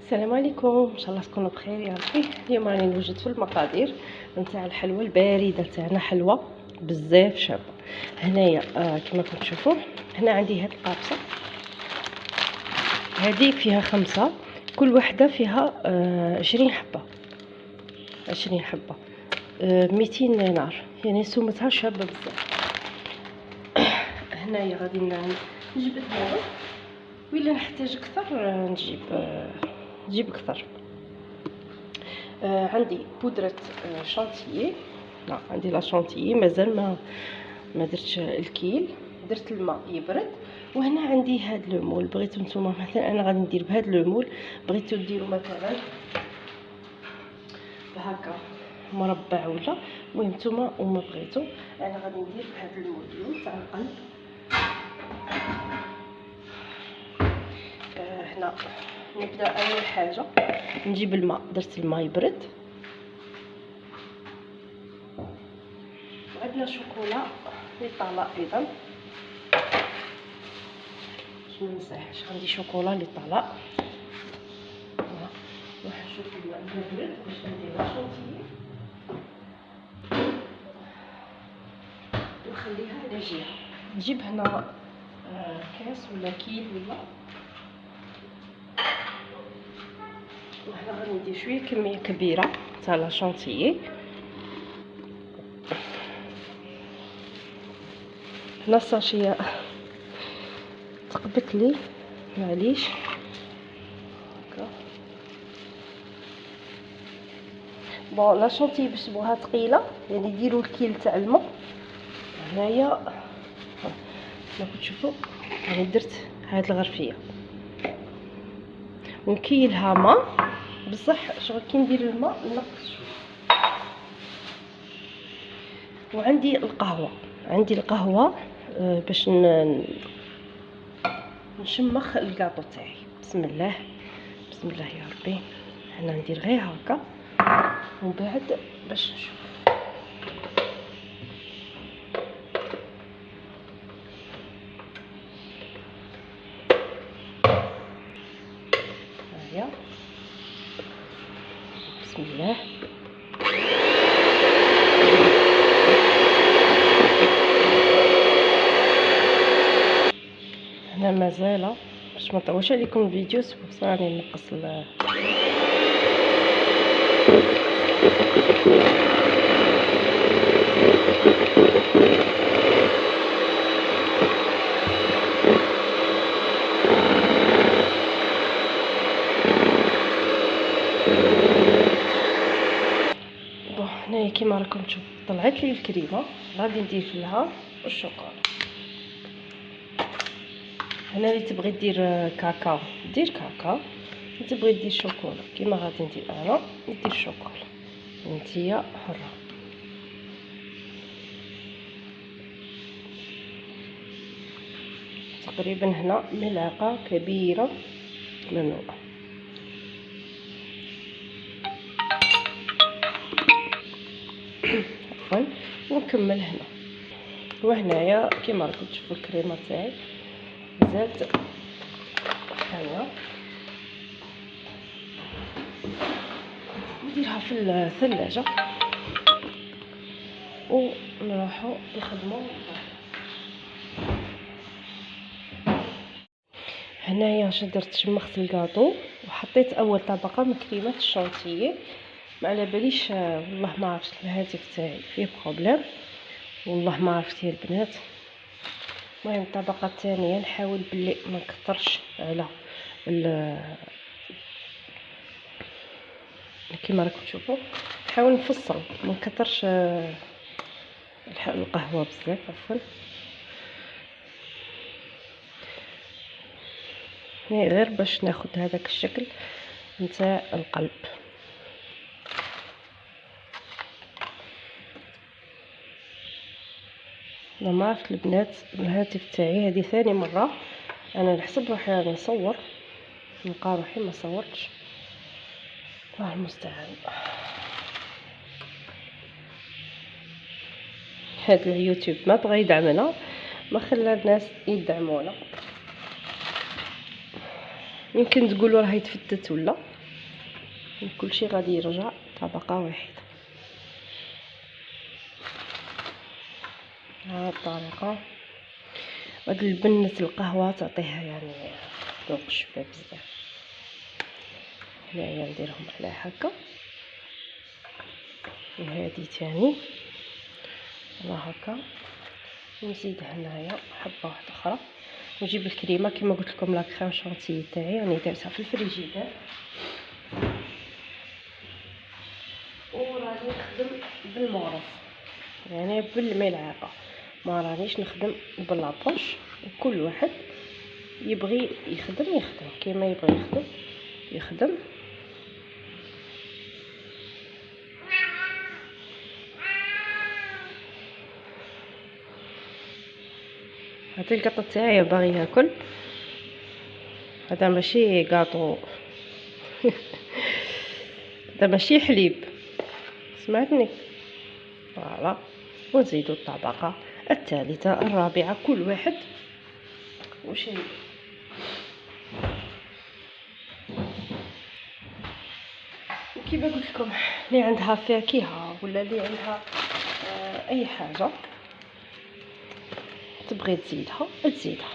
السلام عليكم، ان شاء الله تكونوا بخير يا ربي. اليوم راني نوجد في المقادير نتاع الحلوى البارده تاعنا، حلوى بزاف شابه. هنايا كما كنتم تشوفوا، هنا عندي هاد القابصه، هذه فيها 5، كل وحده فيها 20 حبه، 20 حبه، 200 نار، يعني سمتها شابه بزاف. هنايا غادي نجبد هذا، وإلا نحتاج اكثر نجيب اكثر. عندي بودرة شانتيي، لا عندي لا شانتيي مازال ما درتش الكيل، درت الماء يبرد. وهنا عندي هاد لو مول، بغيتو نتوما مثلا انا غادي ندير بهاد لو مول، بغيتو ديروا مثلا بهكا مربع ولا المهم نتوما وما بغيتو. انا غادي ندير بهاد المول تاع القلب. هنا نبدا اول حاجه نجيب الماء، درت الماء يبرد، وعندنا شوكولا لي ايضا، باش ما ننساهاش، عندي شوكولا لي طالع. راح نشوف الماء يبرد باش ندير لا شونتيي ونخليها على جهه. نجيب هنا كاس ولا كيل ولا، وهنا غادي ندير شويه كميه كبيره تاع لا شونتيي. هنا الساشيه تقبت لي، معليش هكا. بون لا شونتيي باش تبغوها ثقيله يعني ديروا الكيل تاع الماء. هنايا كما كتشوفوا راني درت هاد الغرفيه ونكيلها ماء بصح، شغل كي ندير الماء نقص شويه. وعندي القهوه، عندي القهوه باش نشمخ الكاطو تاعي. بسم الله بسم الله يا ربي. انا ندير غير هكا ومن بعد باش نشوف. هيا بسم الله. هنا مازال باش ما نطولش عليكم الفيديو، سبق راني نقص هنايا كيما راكم تشوفوا طلعت لي الكريمه، غادي نضيف لها الشوكولا. هنا اللي تبغي دير كاكاو دير كاكاو، اللي تبغي دير شوكولا كيما غادي ندير انا ندير شوكولا، نتيا حره. تقريبا هنا ملعقه كبيره مملوءه. عفوا ونكمل هنا. وهنايا كيما راكم تشوفوا الكريمه تاعي زاد هنا، نديرها في الثلاجه ونروحوا نخدموا. هنايا درت شمخت الكاطو وحطيت اول طبقه من كريمه الشانتيي. ما على باليش والله ما عرفت الهاتف تاعي فيه بروبليم، والله ما عرفت يا البنات. المهم الطبقه الثانيه نحاول بلي ما نكثرش على كيما راكم تشوفوا، نحاول نفصل ما نكثرش القهوه بزاف. عفوا غير باش ناخد هذاك الشكل نتاع القلب. انا ما عرفت البنات الهاتف تاعي هذه ثاني مره انا نحسب روحي راني نصور، نلقى روحي ما صورتش، الله المستعان. هذا اليوتيوب ما بغى يدعمنا، ما خلى الناس يدعمونا. يمكن تقولوا راهي تفتت ولا كلشي غادي يرجع طبقه واحده. هاد الطريقه. هاد البنة القهوه تعطيها يعني ذوق شباب بزاف. هنايا نديرهم على هكا، وهادي تاني على هكا، ونزيد هنايا حبه واحده اخرى، ونجيب الكريمه كما قلت لكم لا كريم شانتيي تاعي يعني درتها في الفريجيدير، وراني نخدم بالمغرف يعني بالملعقه، ما رانيش نخدم باللابوش. وكل واحد يبغي يخدم كيما يبغي يخدم. هذا القطه تاعي باغي ياكل، هذا ماشي كاطو هذا ماشي حليب، سمعتني؟ فوالا. ونزيدو الطبقه الثالثه الرابعه كل واحد واش يبغي. كيما قلت لكم اللي عندها فاكهه ولا اللي عندها اي حاجه تبغي تزيدها تزيدها.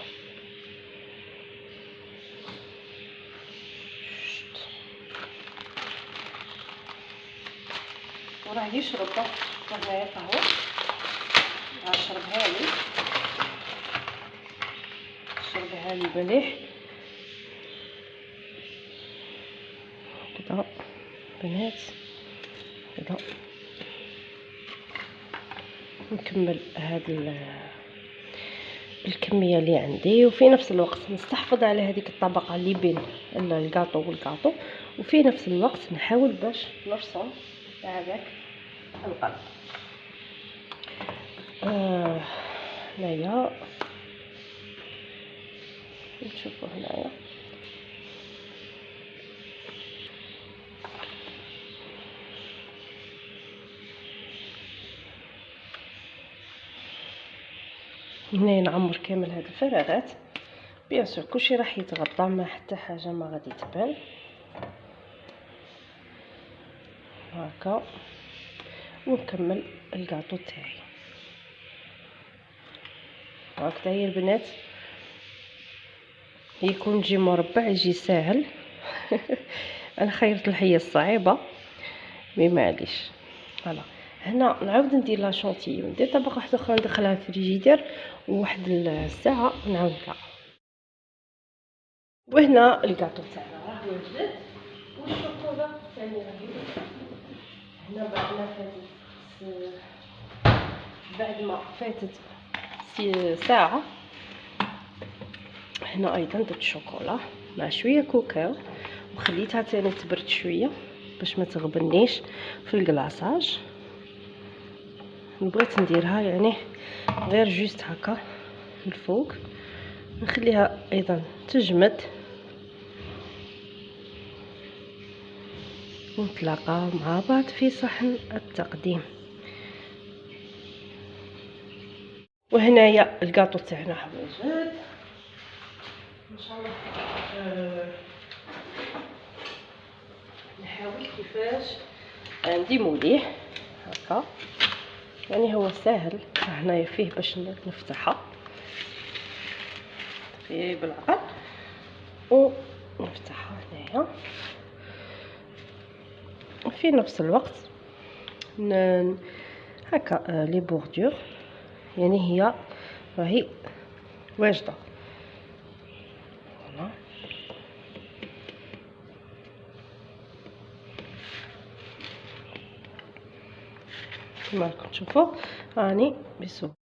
وراه يشرب هنايا قهوه، شربها لي مليح كدا بنات كدا. نكمل هاد الكميه اللي عندي، وفي نفس الوقت نستحفظ على هذيك الطبقه اللي بين الكاطو والكاطو، وفي نفس الوقت نحاول باش نرسم هذاك القلب. هنايا نشوفوا هنايا هنا نعمر كامل هاد الفراغات. بيان سور كلشي راح يتغطى، ما حتى حاجه ما غادي تبان. هكا ونكمل الكاطو تاعي هكذا يا البنات. يكون يجي مربع يجي ساهل انا خيرت الحيه الصعيبه مي معليش. فوالا هنا نعاود ندير لا شونتيي، ندير طبقه واحده اخرى ندخلها في الفريجيدير وواحد الساعه نعاود نطلع. وهنا الكاطو تاعنا راه وجد، والشوكولا ثاني راهي هنا. بعد ما فاتت ساعه هنا ايضا درت الشوكولا مع شويه كاكاو، وخليتها تاني تبرد شويه باش ما تغبنيش في الكلاصاج. بغيت نديرها يعني غير جوست هكا من الفوق، نخليها ايضا تجمد، ونتلاقاو مع بعض في صحن التقديم. وهنايا الكاطو تاعنا حواجد ان شاء الله. نحاول كيفاش عندي مليح هكا يعني هو ساهل هنايا فيه باش نفتحها فيه بالعقل ونفتحها هنايا. في نفس الوقت هكا لي بوردور يعني هي راهي واجده. كما راكم تشوفوا راني بسهوله